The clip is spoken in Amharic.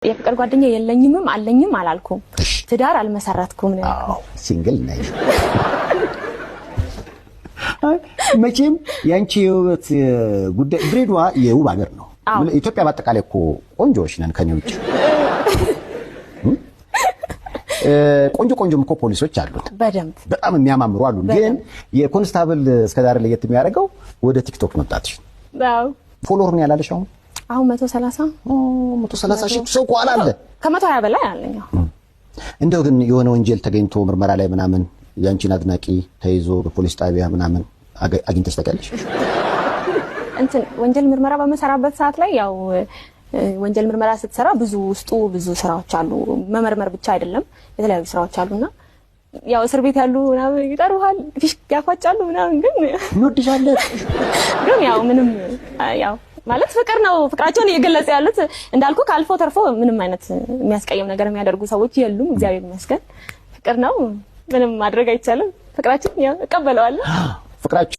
የፍቅር ጓደኛ የለኝም አለኝም አላልኩም ትዳር አልመሰረትኩም ነው ሲንግል ነኝ መቼም ያንቺ የውበት ጉዳይ ድሬዳዋ የውብ ሀገር ነው ኢትዮጵያ በአጠቃላይ እኮ ቆንጆዎች ነን ከኔ ውጭ ቆንጆም እኮ ፖሊሶች አሉት በጣም የሚያማምሩ አሉ ግን የኮንስታብል እስከዛሬ ለየት የሚያደርገው ወደ ቲክቶክ መጣጥሽ ፎሎወር ነው ያላለሽ አሁን 130 ሺህ ሰው ቋላ አለ ከ120 በላይ አለኝ እንደው ግን የሆነ ወንጀል ተገኝቶ ምርመራ ላይ ምናምን ያንቺን አድናቂ ተይዞ በፖሊስ ጣቢያ ምናምን አግኝተሽ ታውቂያለሽ እንትን ወንጀል ምርመራ በመሰራበት ሰዓት ላይ ያው ወንጀል ምርመራ ስትሰራ ብዙ ስራዎች አሉ መመርመር ብቻ አይደለም የተለያዩ ስራዎች አሉና ያው እስር ቤት ያሉ ምናምን ይጠሩሃል ፊሽ ያፋጫሉ ምናምን ግን እንወድሻለን ግን ያው ምንም ያው ማለት ፍቅር ነው ፍቅራቸውን እየገለጹ ያሉት እንዳልኩ ካልፎ ተርፎ ምንም አይነት የሚያስቀየም ነገር የሚያደርጉ ሰዎች የሉም እግዚአብሔር ይመስገን ፍቅር ነው ምንም ማድረግ አይቻልም ፍቅራችን ያው እቀበለዋለሁ ፍቅራችን